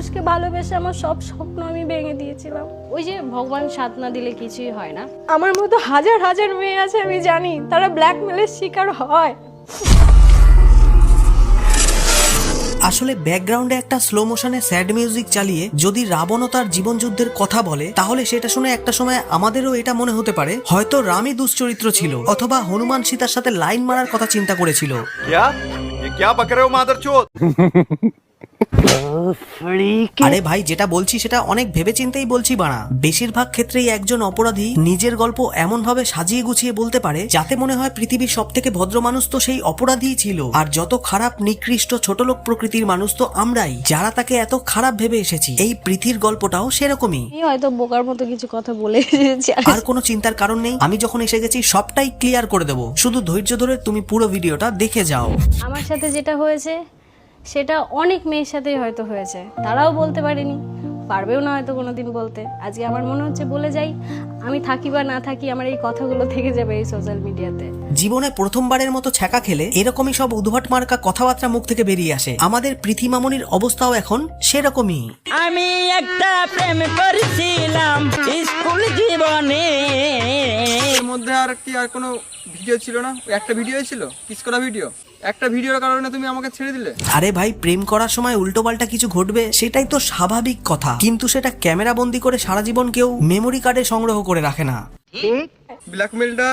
মানুষকে ভালোবেসে আমার সব স্বপ্ন আমি ভেঙে দিয়েছিলাম। ওই যে ভগবান সাথ না দিলে কিছুই হয় না, আমার মতো হাজার হাজার মেয়ে আছে আমি জানি, তারা ব্ল্যাকমেলের শিকার হয়। আসলে ব্যাকগ্রাউন্ডে একটা স্লো মোশনে স্যাড মিউজিক চালিয়ে যদি রাবণ তার জীবন যুদ্ধের কথা বলে, তাহলে সেটা শুনে একটা সময় আমাদেরও এটা মনে হতে পারে হয়তো রামই দুশ্চরিত্র ছিল, অথবা হনুমান সীতার সাথে লাইন মারার কথা চিন্তা করেছিল। আরে ভাই, যেটা বলছি সেটা অনেক ভেবেচিন্তেই বলছি বাড়া। বেশিরভাগ ক্ষেত্রেই একজন অপরাধী নিজের গল্প এমন ভাবে সাজিয়ে গুছিয়ে বলতে পারে যাতে মনে হয় পৃথিবীর সব থেকে ভদ্র মানুষ তো সেই অপরাধীই ছিল, আর যত খারাপ নিকৃষ্ট ছোটলোক প্রকৃতির মানুষ তো আমরাই, যারা তাকে এত খারাপ ভেবে এসেছি। এই পৃথির গল্পটাও সেরকমই। হয়তো বোকার মতো কিছু কথা বলে এসেছি, আর কোনো চিন্তার কারণ নেই, আমি যখন এসে গেছি সবটাই ক্লিয়ার করে দেবো, শুধু ধৈর্য ধরে তুমি পুরো ভিডিওটা দেখে যাও। আমার সাথে যেটা হয়েছে সেটা অনেক মেয়ের সাথেই হয়তো হয়েছে, তারাও বলতে পারেনি, পারবেও না হয়তো কোনোদিন বলতে। আজকে আমার মনে হচ্ছে বলে যাই, আমি থাকি বা না থাকি আমার এই কথাগুলো থেকে যাবে এই সোশ্যাল মিডিয়াতে। জীবনে প্রথমবারের মতো ছ্যাঁকা খেলে এরকমই সব উদ্ভট মার্কা কথাবার্তা মুখ থেকে বেরিয়ে আসে। আমাদের পৃথি মামনির অবস্থাও এখন সেরকমই। আমি একটা প্রেম করেছিলাম স্কুল জীবনে। এর মধ্যে আর কি আর কোনো ভিডিও ছিল না? একটা ভিডিওই ছিল, কিস করা ভিডিও। একটা ভিডিওর কারণে তুমি আমাকে ছেড়ে দিলে। আরে ভাই, প্রেম করার সময় উল্টো পাল্টা কিছু ঘটবে সেটাই তো স্বাভাবিক কথা, কিন্তু সেটা ক্যামেরা বন্দি করে সারা জীবন কেউ মেমোরি কার্ডে সংগ্রহ করে রাখে না। ব্ল্যাকমেলটা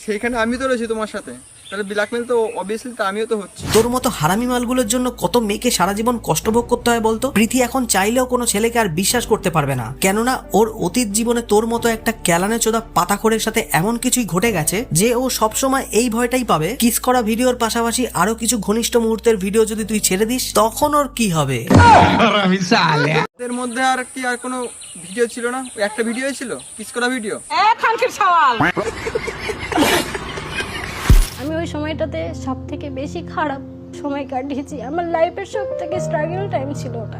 সেইখানে আমি তো রয়েছি তোমার সাথে, তাহলে ব্ল্যাকমেল তো অবভিয়াসলি তো আমিও তো হচ্ছি। তোর মতো হারামি মালগুলোর জন্য কত মেয়েকে সারা জীবন কষ্ট ভোগ করতে হয় বলতো। প্রীতি এখন চাইলেও কোনো ছেলেকে আর বিশ্বাস করতে পারবে না, কেননা ওর অতীত জীবনে তোর মতো একটা ক্যালানে চোদা পাতাখোরের সাথে এমন কিছুই ঘটে গেছে যে ও সবসময় এই ভয়টাই পাবে কিস করা ভিডিওর পাশাপাশি আরো কিছু ঘনিষ্ঠ মুহূর্তের ভিডিও যদি তুই ছেড়ে দিস তখন ওর কি হবে। এর মধ্যে আর কি আর কোনো ভিডিও ছিল না? একটা ভিডিওই ছিল, কিস করা ভিডিও। আমি ওই সময়টাতে সব থেকে বেশি খারাপ সময় কাটিয়েছি, আমার লাইফের সব থেকে স্ট্রাগল টাইম ছিল ওটা।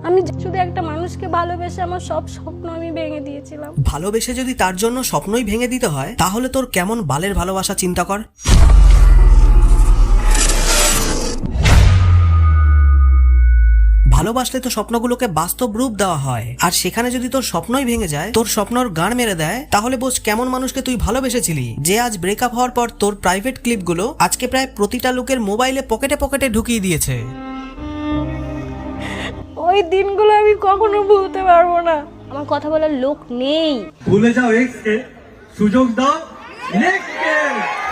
আমি শুধু একটা মানুষকে ভালোবেসে আমার সব স্বপ্ন আমি ভেঙে দিয়েছিলাম। ভালোবেসে যদি তার জন্য স্বপ্নই ভেঙে দিতে হয়, তাহলে তোর কেমন বালের ভালোবাসা চিন্তা কর। ভালোবাসলে তো স্বপ্নগুলোকে বাস্তব রূপ দেওয়া হয়, আর সেখানে যদি তোর স্বপ্নই ভেঙে যায়, তোর স্বপ্নর গান মেরে দেয়, তাহলে বোঝ কেমন মানুষকে তুই ভালোবেসেছিলি, যে আজ ব্রেকআপ হওয়ার পর তোর প্রাইভেট ক্লিপগুলো আজকে প্রায় প্রতিটা লোকের মোবাইলে পকেটে পকেটে ঢুকিয়ে দিয়েছে। ওই দিনগুলো আমি কখনো ভুলতে পারবো না। আমার কথা বলার লোক নেই। ভুলে যাও এক্সকে, সুযোগ দাও নেক্সটকে।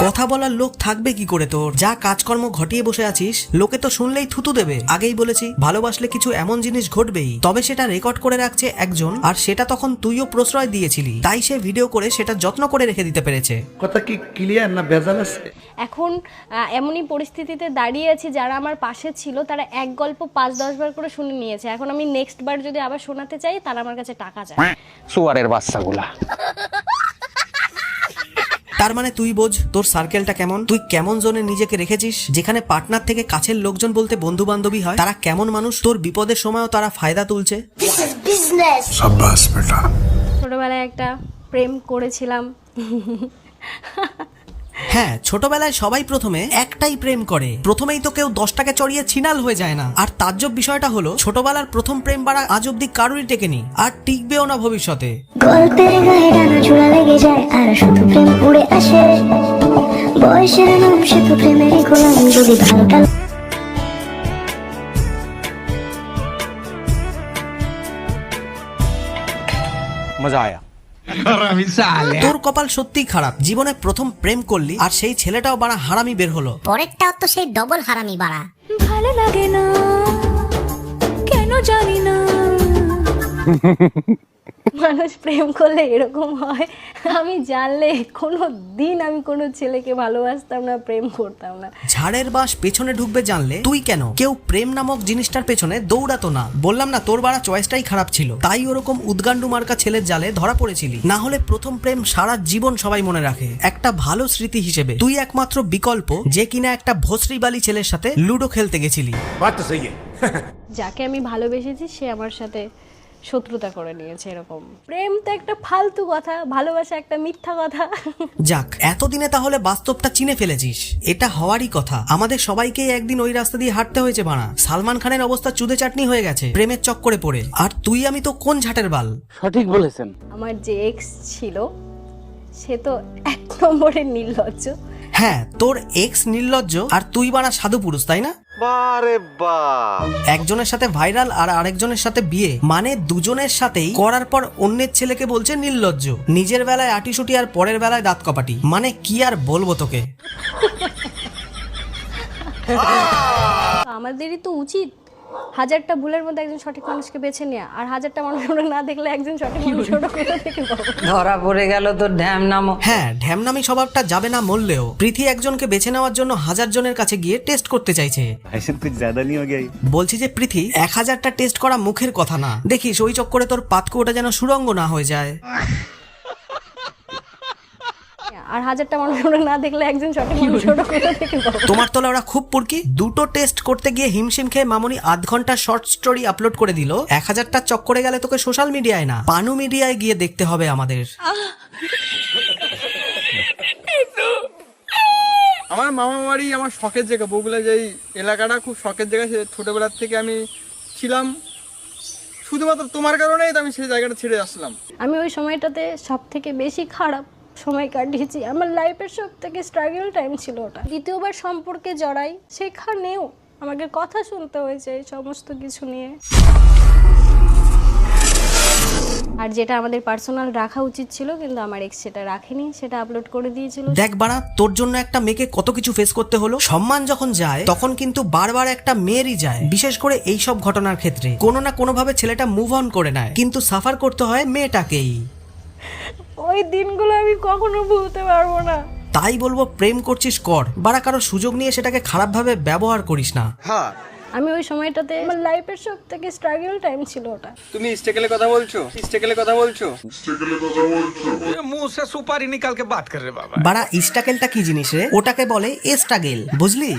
কথা বলার লোক থাকবে কি করে? তোর যা কাজকর্ম ঘটিয়ে বসে আছিস লোকে তো শুনলেই থুতু দেবে। আগেই বলেছি, ভালোবাসলে কিছু এমন জিনিস ঘটবেই, তবে সেটা রেকর্ড করে রাখছে একজন, আর সেটা তখন তুইও প্রশ্রয় দিয়েছিলি, তাই সে ভিডিও করে সেটা যত্ন করে রেখে দিতে পেরেছে। কথা কি ক্লিয়ার না ভেজাল আছে? এখন এমনই পরিস্থিতিতে দাঁড়িয়ে আছি, যারা আমার পাশে ছিল তারা এক গল্প 5-10 বার করে শুনে নিয়েছে। এখন আমি নেক্সট বার যদি আবার শোনাতে চাই, তারা আমার কাছে টাকা চায়। সুয়ারের বাচ্চাগুলা। তার মানে তুই বোঝ তোর সার্কেলটা কেমন, তুই কেমন জোনে নিজেকে রেখেছিস, যেখানে পার্টনার থেকে কাছের লোকজন বলতে বন্ধু বান্ধবী হয়, তারা কেমন মানুষ, তোর বিপদের সময়ও তারা ফায়দা তুলছে। ছোটবেলায় একটা প্রেম করেছিলাম। হ্যাঁ, ছোটবেলায় সবাই প্রথমে একটাই প্রেম করে, প্রথমেই তো কেউ 10টাকে চড়িয়ে ছিনাল হয়ে যায় না। আর তাজ্জব বিষয়টা হলো, ছোটবেলার প্রথম প্রেম বাড়া আজ অব্দি কারোরই টেকেনি, আর টিকবেও না ভবিষ্যতে। গল্পের গায়ে ডানা ঝোলা লেগে যায়, আর শুধু প্রেম উড়ে আসে। বয়সের নাম সে তো প্রেমেরই গোলাম, যদি ভালোটা মজা আয়া। তোর কপাল সত্যিই খারাপ, জীবনে প্রথম প্রেম করলি আর সেই ছেলেটাও বাড়া হারামি বের হলো। পরেরটাও তো সেই ডবল হারামি বাড়া। ভালো লাগে না কেন জানি না। মানুষ প্রেম করলে এরকম হয়, আমি জানলে কোনো দিন আমি কোনো ছেলেকে ভালোবাসতাম না, প্রেম করতাম না। ঝাড়ের বাস পেছনে ঢুকবে জানলে তুই কেন কেউ প্রেম নামক জিনিসটার পেছনে দৌড়াতো না। বললাম না তোর বাড়া চয়েসটাই খারাপ ছিল, তাই ওরকম উদ্গান্ডু মার্কা ছেলের জালে ধরা পড়েছিলি। না হলে প্রথম প্রেম সারা জীবন সবাই মনে রাখে একটা ভালো স্মৃতি হিসেবে। তুই একমাত্র বিকল্প যে কিনা একটা ভস্রীবালী ছেলের সাথে লুডো খেলতে গেছিলি। যাকে আমি ভালোবেসেছি সে আমার সাথে শত্রুতা করে নিয়েছে এরকম। প্রেম তো একটা ফালতু কথা, ভালোবাসা একটা মিথ্যা কথা। যাক, এতদিনে তাহলে বাস্তবটা চিনে ফেলেছিস। এটা হওয়ারই কথা। আমাদের সবাইকেই একদিন ওই রাস্তা দিয়ে হাঁটতে হয়েছে বানা। সালমান খানের অবস্থা চুদে চাটনি হয়ে গেছে প্রেমের চক্করে পড়ে। আর তুই আমি তো কোন ঝাটের বাল। সঠিক বলেছেন। আমার যে এক্স ছিল সে তো 1 নম্বরের নির্লজ্জ। হ্যাঁ, তোর এক্স নির্লজ্জ আর তুই বানা সাধু পুরুষ, তাই না? বারে বা, একজনের সাথে ভাইরাল আর আরেকজনের সাথে বিয়ে, মানে দুজনের সাথেই করার পর অন্যের ছেলেকে বলছে নির্লজ্জ। নিজের বেলায় আটিসুটি আর পরের বেলায় দাঁত কপাটি। মানে কি আর বলবো তোকে। আমাদেরই তো উচিত 1000টা ভুলের মধ্যে একজন সঠিক মানুষকে বেছে নেওয়া, আর 1000টা মানুষ না দেখলে একজন সঠিক মানুষ ধরা পড়ে গেল তোর ঢ্যাম নাম। হ্যাঁ, ঢ্যামনামি স্বভাবটা যাবে না মরলেও পৃথি একজনকে বেছে নেওয়ার জন্য 1000 জনের কাছে গিয়ে টেস্ট করতে চাইছে। বলছি যে পৃথি, 1000টা টেস্ট করা মুখের কথা না। দেখিস ওই চক্করে তোর পাতকু ওটা যেন সুরঙ্গ না হয়ে যায়। আর 1000টা মানুষ না দেখলে একজন সঠিক মানুষ তোমার তোলা ওরা খুব পুরকি। দুটো টেস্ট করতে গিয়ে হিমশিম খেয়ে মামুনি আধ ঘন্টা শর্ট স্টোরি আপলোড করে দিল। 1000টা চক্করে গেলে তোকে সোশ্যাল মিডিয়ায় না, পানু মিডিয়ায় গিয়ে দেখতে হবে আমাদের। আমার মামা বাড়ি আমার শখের জায়গা, বগুলা যেই এলাকাটা খুব শখের জায়গা। সে ছোটবেলার থেকে আমি ছিলাম, শুধুমাত্র তোমার কারণেই তো আমি সেই জায়গাটা ছেড়ে আসলাম। আমি ওই সময়টাতে সব থেকে বেশি খারাপ সময় কাটিয়েছি। আমার লাইফের সব থেকে স্ট্রাগল টাইম ছিল ওটা। দ্বিতীয়বার সম্পর্কে জড়াই, সেখানেও আমাকে কথা শুনতে হয়েছে এই সমস্ত কিছু নিয়ে। আর যেটা আমাদের পার্সোনাল রাখা উচিত ছিল, কিন্তু আমার এক্স সেটা রাখেনি, সেটা আপলোড করে দিয়েছিল। দেখ বাড়া, তোর জন্য একটা মেয়েকে কত কিছু ফেস করতে হলো। সম্মান যখন যায় তখন কিন্তু বারবার একটা মেয়েরই যায়, বিশেষ করে এই সব ঘটনার ক্ষেত্রে। কোনো না কোনো ভাবে ছেলেটা মুভ অন করে নেয়, কিন্তু সাফার করতে হয় মেয়েটাকেই। ওই দিনগুলো আমি কখনো ভুলতে পারবো না। তাই বলবো, প্রেম করছিস কর, বাড়া কারো সুযোগ নিয়ে সেটাকে খারাপভাবে ব্যবহার করিস না। আমি ওই সময়টাতে আমার লাইফের সব থেকে স্ট্রাগল টাইম ছিল ওটা। তুমি স্টেকেলে কথা বলছো, স্টেকেলে কথা বলছো। मुंह से सुपारी निकाल के बात कर रहे बाबा। বাড়া, স্ট্রাগেলটা কি জিনিস রে? ওটাকে বলে স্ট্রাগেল, বুঝলি?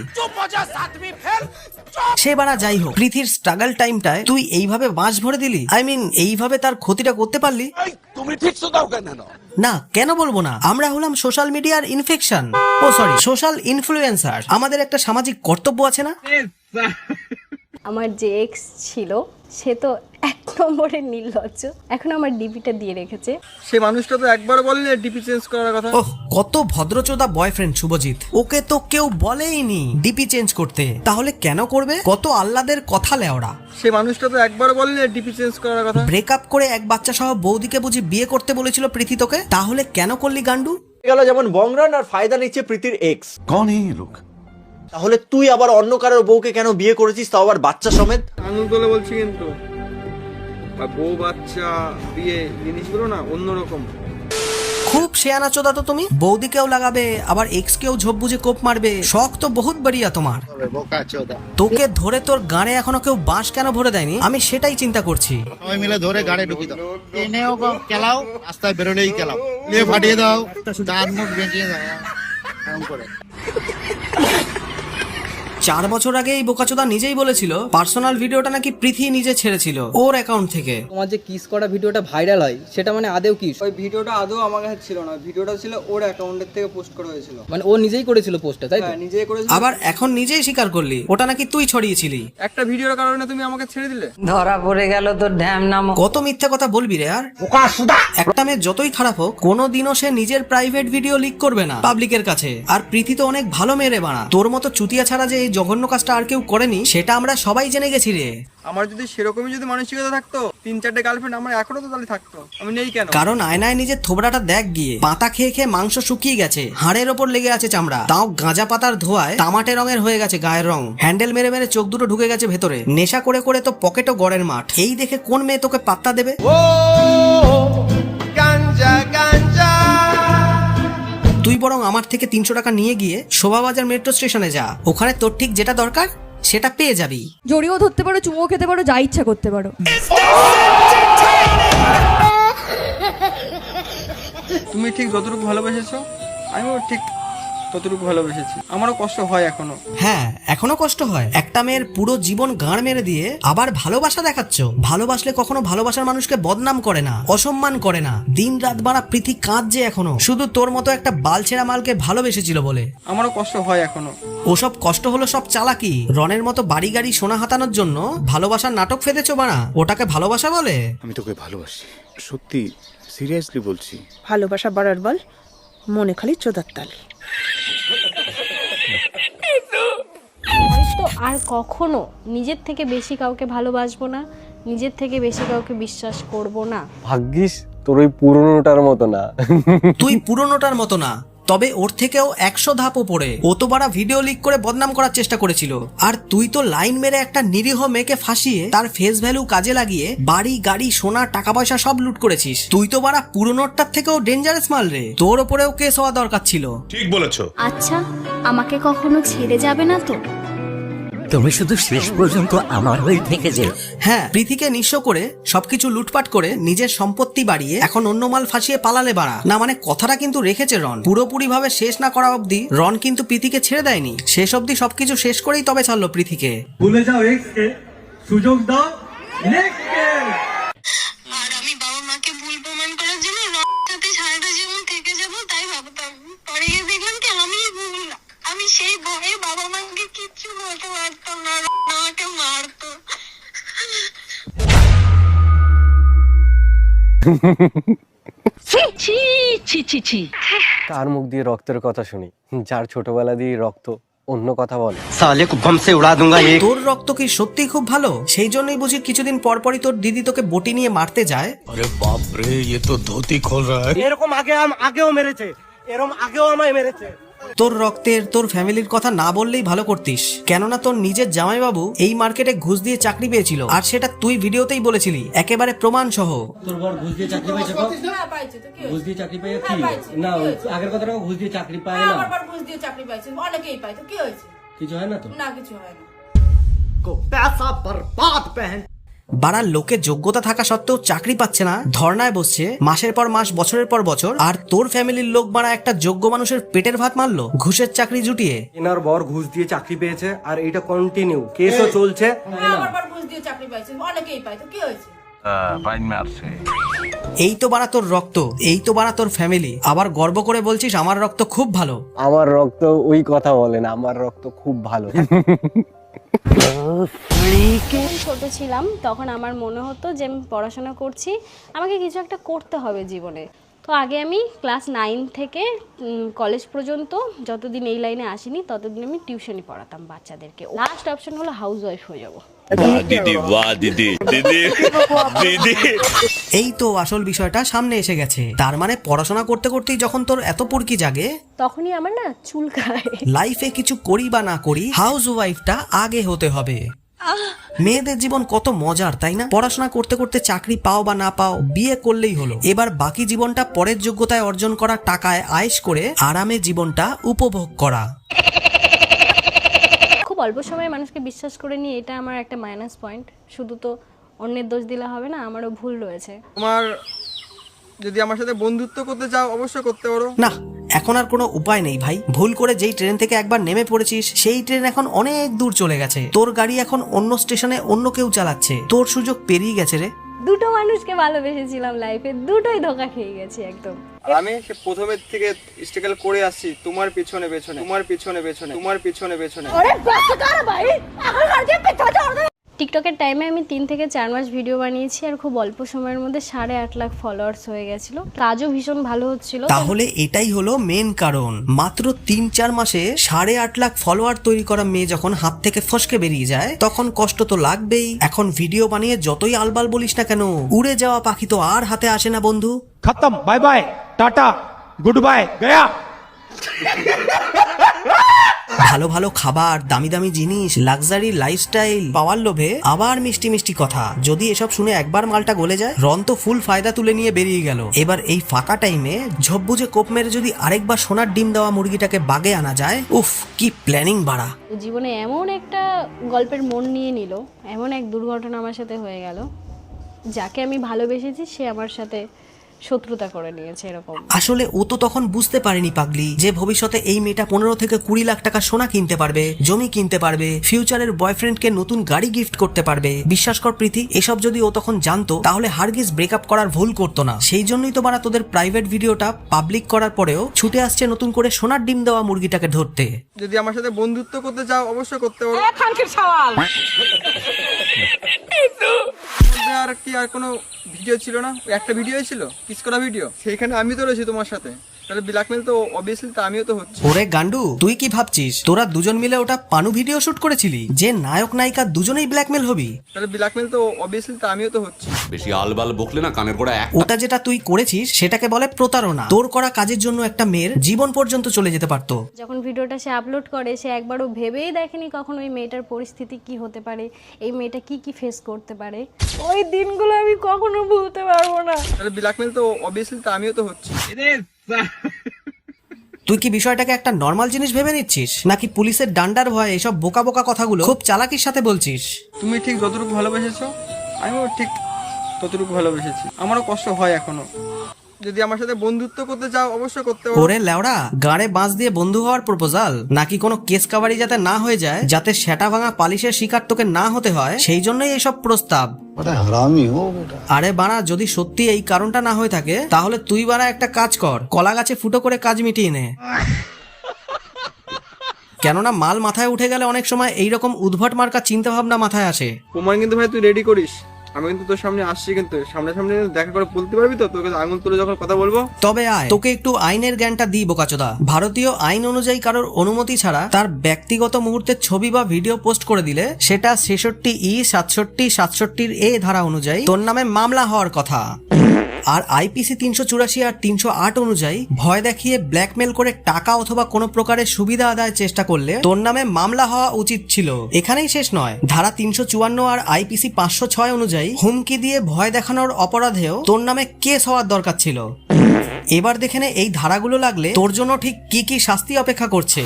সে বাড়া যাই হোক, পৃথির স্ট্রাগল টাইমটায় তুই এইভাবে বাঁশ ভরে দিলি। আই মিন, এইভাবে তার ক্ষতিটা করতে পারলি। তুমি ঠিক শোনাও কেন? না, কেন বলবো না? আমরা হলাম সোশ্যাল মিডিয়ার ইনফেকশন, ও সরি সোশ্যাল ইনফ্লুয়েন্সার। আমাদের একটা সামাজিক কর্তব্য আছে না? আমার যে এক্স ছিল সে তো 1 নম্বরের নির্লজ্জ। এখন আমার ডিপিটা দিয়ে রেখেছে। সে মানুষটা তো একবার বললে ডিপি চেঞ্জ করার কথা। ওহ, কত ভদ্রচোদা বয়ফ্রেন্ড শুভজিৎ। ওকে তো কেউ বলেইনি ডিপি চেঞ্জ করতে, তাহলে কেন করবে? কত আহ্লাদের কথা লেওড়া। সে মানুষটা তো একবার বললে ডিপি চেঞ্জ করার কথা। ব্রেকআপ করে এক বাচ্চা সহ বৌদিকে বুঝি বিয়ে করতে বলেছিল প্রীতি তোকে, তাহলে কেন করলি গান্ডু? গেল যেমন বংরান আর ফায়দা নিচ্ছে প্রীতির এক্স। कौन है ये लोग? তাহলে তুই আবার অন্য কারোর বউকে কেন বিয়ে করেছিস, তাও আবার বাচ্চা সমেত? আনন্দ বলে বলছি, কিন্তু বউ বাচ্চা বিয়ে জিনিসগুলো না অন্যরকম। খুব শেয়ানা চোদা তো তুমি। বৌদিকেও লাগাবে, আবার এক্স কেও ঝোপ বুঝে কোপ মারবে। শখ তো বহুত বাড়িয়া তোমার। তোকে ধরে তোর গাড়ে এখনো কেউ বাঁশ কেন ভরে দেয়নি, আমি সেটাই চিন্তা করছি। সবাই মিলে ধরে গাড়ি ঢুকি দাও, এনেও কেলাও, রাস্তায় বেরোলেই কেলাও, নিয়ে ফাটিয়ে দাও, দাঁত মুখ বেঁকিয়ে দাও এরকম করে। 4 বছর আগে এই বোকাচোদা নিজেই বলেছিল পার্সোনাল ভিডিওটা নাকি পৃথি নিজে ছেড়েছিল ওর অ্যাকাউন্ট থেকে। তোমার যে কিস করা ভিডিওটা ভাইরাল হয়, সেটা মানে আদেও কিস? ওই ভিডিওটা আদৌ আমার কাছে ছিল না, ভিডিওটা ছিল ওর অ্যাকাউন্টের থেকে পোস্ট করা হয়েছিল। মানে ও নিজেই করেছিল পোস্টটা, তাই তো? হ্যাঁ, নিজেই করেছিল। আবার এখন নিজেই স্বীকার করলি ওটা নাকি তুই ছড়িয়েছিলি। একটা ভিডিওর কারণে তুমি আমাকে ছেড়ে দিলে। ধরা পড়ে গেল তোর ঢ্যাম নাম। কত মিথ্যা কথা বলবি রে। আর একটা মেয়ে যতই খারাপ হোক, কোনোদিনও সে নিজের প্রাইভেট ভিডিও লিক করবে না পাবলিকের কাছে। আর প্রীতি তো অনেক ভালো মেয়ে রে বানা। তোর মতো চুতিয়া ছাড়া যে এই জঘন্য কাজটা আর কেউ করেনি সেটা আমরা সবাই জেনে গেছি রে। আমার যদি সেরকমই যদি মানসিকতা থাকতো, 3-4টে গার্লফ্রেন্ড আমার এখনো তো তাহলে থাকতো। আমি নেই কেন? কারণ আয়নায় নিজের থোবড়াটা দেখ গিয়ে। পাতা খেয়ে খেয়ে মাংস শুকিয়ে গেছে, হাড়ের ওপর লেগে আছে চামড়া, তাও গাঁজা পাতার ধোয়ায় তামাটে রঙের হয়ে গেছে গায়ের রং। হ্যান্ডেল মেরে মেরে চোখ দুটো ঢুকে গেছে ভেতরে। নেশা করে করে তো পকেটও গড়ের মাঠ। এই দেখে কোন মেয়ে তোকে পাত্তা দেবে? তুই বরং আমার থেকে 300 টাকা নিয়ে গিয়ে শোভাবাজার মেট্রো স্টেশনে যা, ওখানে তোর ঠিক যেটা দরকার সেটা পেয়ে যাবি। জড়িয়েও ধরতে পারো, চুমুও খেতে পারো, যা ইচ্ছা করতে পারো। তুমি ঠিক যতটুকু ভালোবেসেছো, আমিও ঠিক কতটুকু ভালোবেসেছি। আমারও কষ্ট হয় এখনো। হ্যাঁ, এখনো কষ্ট হয়। একটা মেয়ের পুরো জীবন গাঁড় মেরে দিয়ে আবার ভালোবাসা দেখাচ্ছ। ভালোবাসলে কখনো ভালোবাসার মানুষকে বদনাম করে না, অসম্মান করে না। দিন রাত বাড়া প্রীতি কাঁদছে এখনো, শুধু তোর মতো একটা বালছেড়া মালকে ভালোবেসেছিল বলে। আমারও কষ্ট হয় এখনো। ওসব কষ্ট হলো সব চালাকি। রনের মতো বাড়ি গাড়ি সোনা হাতানোর জন্য ভালোবাসার নাটক ফেদেছো বাড়া, ওটাকে ভালোবাসা বলে? আমি তোকে ভালোবাসি, সত্যি সিরিয়াসলি বলছি। ভালোবাসা বাড়ার বল, মনে খালি চোদার তাল। হয়তো আর কখনো নিজের থেকে বেশি কাউকে ভালোবাসবো না, নিজের থেকে বেশি কাউকে বিশ্বাস করব না। ভাগ্যিস তোর ওই পুরনোটার মতো না। তুই পুরনোটার মতো না, তবে ওর থেকেও 100 ধাপ ওপরে। ও তো বাড়া ভিডিও লিক করে বদনাম করার চেষ্টা করেছিল, আর তুই তো লাইন মেরে একটা নিরীহ মেয়েকে ফাঁসিয়ে তার ফেস ভ্যালু কাজে লাগিয়ে বাড়ি গাড়ি সোনা টাকা পয়সা সব লুট করেছিস। তুই তো বাড়া পুরনোটার থেকেও ডেঞ্জারাস মাল রে। তোর ওপরেও কেস হওয়া দরকার ছিল। ঠিক বলেছো। আচ্ছা, আমাকে কখনো ছেড়ে যাবে না তো? তুমি শুধু শেষ পর্যন্ত আমার হয়ে থেকে যে। হ্যাঁ, প্রীতিকে নিঃস্ব করে সবকিছু লুটপাট করে নিজের সম্পত্তি বাড়িয়ে এখন অন্য মাল ফাঁসিয়ে পালালে বাড়া না, মানে কথাটা কিন্তু রেখেছে রন। পুরোপুরি ভাবে শেষ না করা অবধি রন কিন্তু প্রীতিকে ছেড়ে দেয়নি। শেষ অবধি সবকিছু শেষ করেই তবে ছাড়লো প্রীতিকে। ভুলে যাও এক্সকে, সুযোগ দাও নেক্সটকে। আর আমি বাবা মাকে ভুল প্রমাণ করার জন্য রনের সাথে সারাটা জীবন থেকে যাবো তাই ভাবতাম। পরে গিয়ে দেখলাম কি আমি ভুল। আমি সেই ভয়ে বাবা মাকে কিচ্ছু বলতে পারতাম না, আমাকে মারতো। কার মুখ দিয়ে রক্তের কথা শুনি, যার ছোটবেলা দিয়ে রক্ত অন্য কথা বলে। তোর রক্ত কি সত্যি খুব ভালো? সেই জন্যই বুঝি কিছুদিন পর পরই তোর দিদি তোকে বটি নিয়ে মারতে যায়। আরে বাপ রে, ये तो धोती खोल रहा है। এরকম আগেও মেরেছে, এরকম আগেও আমায় মেরেছে। তোর রক্তের, তোর ফ্যামিলির কথা না বললেই ভালো করতিস, কেননা তোর নিজের জামাইবাবু এই মার্কেটে ঘুষ দিয়ে চাকরি পেয়েছিল, আর সেটা তুই ভিডিওতেই বলেছিলি একেবারে প্রমাণ সহ। তোর বর ঘুষ দিয়ে চাকরি পাইছে? ঘুষ দিয়ে চাকরি পাই কি না, আগের কথাটা ঘুষ দিয়ে চাকরি পায় না। ঘুষ দিয়ে চাকরি পাইছে, অনেকেই পায়, তো কি হয়েছে? কিছু হয় না তো? না, কিছু হয় না। বাড়ার লোকের যোগ্যতা থাকা সত্ত্বেও চাকরি পাচ্ছে না, ধর্নায় বসছে মাসের পর মাস, বছরের পর বছর, আর তোর ফ্যামিলির লোক বাড়া একটা যোগ্য মানুষের পেটের ভাত মারলো ঘুষের চাকরি জুটিয়ে। এনার বর ঘুষ দিয়ে চাকরি পেয়েছে আর এটা কন্টিনিউ কেসও চলছে। আমার বর ঘুষ দিয়ে চাকরি পাইছে, অনেকেই পায়, তো কি হয়েছে? এই তো বাড়া তোর রক্ত, এই তো বাড়া তোর ফ্যামিলি, আবার গর্ব করে বলছিস আমার রক্ত খুব ভালো। আমার রক্ত ওই কথা বলে না, আমার রক্ত খুব ভালো। ছোট ছিলাম তখন আমার মনে হতো যে আমি পড়াশোনা করছি, আমাকে কিছু একটা করতে হবে জীবনে। তো আগে আমি ক্লাস 9 থেকে কলেজ পর্যন্ত যতদিন এই লাইনে আসিনি ততদিন আমি টিউশনই পড়াতাম বাচ্চাদেরকে। লাস্ট অপশন হলো হাউস ওয়াইফ হয়ে যাবো। এই তো আসল বিষয়টা সামনে এসে গেছে। তার মানে পড়াশোনা করতে করতেই যখন তোর এত পুরকি জাগে, তখনই আমার না চুলকায়। লাইফে কিছু করি বা না করি হাউস ওয়াইফটা আগে হতে হবে। মেয়েদের জীবন কত মজার, তাই না? পড়াশোনা করতে করতে চাকরি পাও বা না পাও, বিয়ে করলেই হলো। এবার বাকি জীবনটা পরের যোগ্যতায় অর্জন করা টাকায় আয়েশ করে আরামে জীবনটা উপভোগ করা। খুব অল্প সময়ে মানুষকে বিশ্বাস করে নিয়ে, এটা আমার একটা মাইনাস পয়েন্ট। শুধু তো অন্যের দোষ দিলে হবে না, আমারও ভুল রয়েছে। তোমার যদি আমার সাথে বন্ধুত্ব করতে চাও অবশ্যই করতে পারো। না, এখন আর কোনো উপায় নেই ভাই। ভুল করে যেই ট্রেন থেকে একবার নেমে পড়েছিস, সেই ট্রেন এখন অনেক দূর চলে গেছে। তোর গাড়ি এখন অন্য স্টেশনে অন্য কেউ চালাচ্ছে, তোর সুযোগ পেরিয়ে গেছে রে। দুটো মানুষকে ভালোবেসেছিলাম লাইফে, দুটোই ধোকা খেয়ে গেছি একদম। আমি সে প্রথমের থেকে স্ট্রাগল করে আসছি তোমার পিছনে পেছনে, তোমার পিছনে পেছনে, তোমার পিছনে পেছনে। টিকটকের টাইমে আমি 3 থেকে 4 মাস ভিডিও বানিয়েছি, আর খুব অল্প সময়ের মধ্যে 8.5 লাখ ফলোয়ার্স হয়ে গেছিল। কাজও ভীষণ ভালো হচ্ছিল। তাহলে এটাই হলো মেন কারণ। মাত্র 3-4 মাসে 8.5 লাখ ফলোয়ার তৈরি করা মেয়ে যখন হাত থেকে ফসকে বেরিয়ে যায়, তখন কষ্ট তো লাগবেই। এখন ভিডিও বানিয়ে যতই আলবাল বলিস না কেন, উড়ে যাওয়া পাখি তো আর হাতে আসে না বন্ধু। खत्म, bye bye, tata, goodbye, गया। ভালো ভালো খাবার, দামি দামি জিনিস, লাক্সারি লাইফস্টাইল পাওয়ার লোভে আবার মিষ্টি মিষ্টি কথা। যদি এসব শুনে একবার মালটা গলে যায়, রন তো ফুল ফায়দা তুলে নিয়ে বেরিয়ে গেল। এবার এই ফাঁকা টাইমে ঝোপ বুঝে কোপ মেরে যদি আরেকবার সোনার ডিম দেওয়া মুরগিটাকে বাগে আনা যায়, উফ কি প্ল্যানিং বাড়া। জীবনে এমন একটা গল্পের মন নিয়ে নিল, এমন এক দুর্ঘটনা আমার সাথে হয়ে গেল, যাকে আমি ভালোবেসেছি সে আমার সাথে শত্রুতা করে নিয়েছে এরকম। আসলে ও তো তখন বুঝতে পারেনি পাগলি যে ভবিষ্যতে এই মেয়েটা 15 থেকে 20 লাখ টাকা সোনা কিনতে পারবে, জমি কিনতে পারবে, ফিউচারের বয়ফ্রেন্ডকে নতুন গাড়ি গিফট করতে পারবে। বিশ্বাস কর প্রীতি, এসব যদি ও তখন জানতো তাহলে হারগিজ ব্রেকআপ করার ভুল করতো না। সেই জন্যই তো বারা তোদের প্রাইভেট ভিডিওটা পাবলিক করার পরেও ছুটে আসছে নতুন করে সোনার ডিম দেওয়া মুরগিটাকে ধরতে। যদি আমার সাথে বন্ধুত্ব করতে চাও অবশ্যই করতে পারো। আর কি আর কোনো ভিডিও ছিল না? একটা ভিডিও ছিল, কিস করা ভিডিও, সেইখানে আমি তো রয়েছি তোমার সাথে। তাহলে ব্ল্যাকমেল তো অবভিয়াসলি তো আমিও তো হচ্ছি। ওরে গান্ডু, তুই কি ভাবছিস তোরা দুজন মিলে ওটা পানু ভিডিও শুট করেছিলি যে নায়ক নায়িকা দুজনেই ব্ল্যাকমেল হবি? তাহলে ব্ল্যাকমেল তো অবভিয়াসলি তো আমিও তো হচ্ছি। বেশি আলবাল বকলে না কানের গোড়া এক। ওটা যেটা তুই করেছিস সেটাকে বলে প্রতারণা। তোর করা কাজের জন্য একটা মেয়ের জীবন পর্যন্ত চলে যেতে পারতো। যখন ভিডিওটা সে আপলোড করে সে একবারও ভেবেই দেখেনি কখন ওই মেয়েটার পরিস্থিতি কি হতে পারে, এই মেয়েটা কি কি ফেস করতে পারে। ওই দিনগুলো আমি কখনো ভুলতে পারবো না। তাহলে ব্ল্যাকমেল তো অবভিয়াসলি তো আমিও তো হচ্ছি। তুই কি বিষয়টাকে একটা নর্মাল জিনিস ভেবে নিচ্ছিস, নাকি পুলিশের ডান্ডার ভয়ে এসব বোকা বোকা কথাগুলো খুব চালাকির সাথে বলছিস? তুমি ঠিক যতটুকু ভালোবেসেছো আমিও ঠিক ততটুকু ভালোবেসেছি। আমারও কষ্ট হয় এখনো। যদি আমার সাথে বন্ধুত্ব করতে চাও অবশ্যই করতে পারো। ওরে লেওড়া, গাড়ে বাঁশ দিয়ে বন্ধু হওয়ার প্রপোজাল নাকি কোনো কেস কাভারি যাতে না হয়ে যায়, যাতে সেটা ভাঙা পালিশের শিকার তোকে না হতে হয়, সেই জন্যই এইসব প্রস্তাব। আরে বাড়া, যদি সত্যি এই কারণটা না হয়ে থাকে তাহলে তুই বাড়া একটা কাজ কর, কলা গাছে ফুটো করে কাজ মিটিয়ে নে। কেননা মাল মাথায় উঠে গেলে অনেক সময় এইরকম উদ্ভট মার্কা চিন্তা ভাবনা মাথায় আসে। প্রমাণ কিন্তু ভাই তুই রেডি করিস, আমি কিন্তু তোর সামনে আসছি, কিন্তু সামনাসামনি দেখা করে বলতে পারবি তো? তোকে আঙুল তুলে যখন কথা বলবো তবে আয় তোকে একটু আইনের জ্ঞানটা দিই বোকাচোদা। ভারতীয় আইন অনুযায়ী কারোর অনুমতি ছাড়া তার ব্যক্তিগত মুহূর্তের ছবি বা ভিডিও পোস্ট করে দিলে সেটা 66E 67 এ ধারা অনুযায়ী তোর নামে মামলা হওয়ার কথা। আর আইপিসি 384 আর 308 অনুযায়ী ভয় দেখিয়ে ব্ল্যাকমেল করে টাকা অথবা কোনো প্রকারের সুবিধা আদায়ের চেষ্টা করলে তোর নামে মামলা হওয়া উচিত ছিল। এখানেই শেষ নয়, ধারা 354 আর আইপিসি 506 অনুযায়ী হুমকি দিয়ে ভয় দেখানোর অপরাধেও তোর নামে কেস হওয়ার দরকার ছিল। এবার দেখে নে এই ধারাগুলো লাগলে তোর জন্য ঠিক কি কি শাস্তি অপেক্ষা করছে।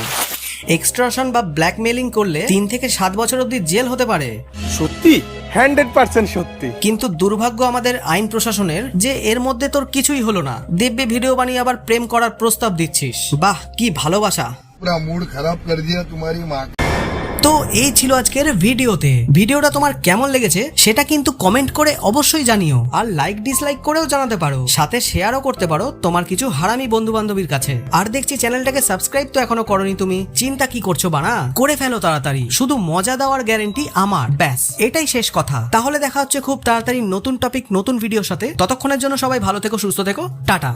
এক্সটর্শন বা ব্ল্যাকমেলিং করলে 3 থেকে 7 বছর অবধি জেল হতে পারে। সত্যি 100% সত্যি। কিন্তু দুর্ভাগ্য আমাদের আইন প্রশাসনের যে এর মধ্যে তোর কিছুই হলো না, দিব্যি ভিডিও বানিয়ে আবার প্রেম করার প্রস্তাব দিচ্ছিস। বাহ, কি ভালোবাসা। পুরা মুড খারাপ করে দিয়া তোমারি মা। তো এই ছিল আজকের ভিডিওতে। ভিডিওটা তোমার কেমন লেগেছে সেটা কিন্তু কমেন্ট করে অবশ্যই জানিও, আর লাইক ডিসলাইক করেও জানাতে পারো, সাথে শেয়ারও করতে পারো তোমার কিছু হারামি বন্ধু বান্ধবীর কাছে। আর দেখছি চ্যানেলটাকে সাবস্ক্রাইব তো এখনো করোনি তুমি, চিন্তা কি করছো বানা? করে ফেলো তাড়াতাড়ি, শুধু মজা দেওয়ার গ্যারেন্টি আমার, ব্যাস এটাই শেষ কথা। তাহলে দেখা হচ্ছে খুব তাড়াতাড়ি নতুন টপিক নতুন ভিডিওর সাথে। ততক্ষণের জন্য সবাই ভালো থেকো, সুস্থ থেকো, টাটা।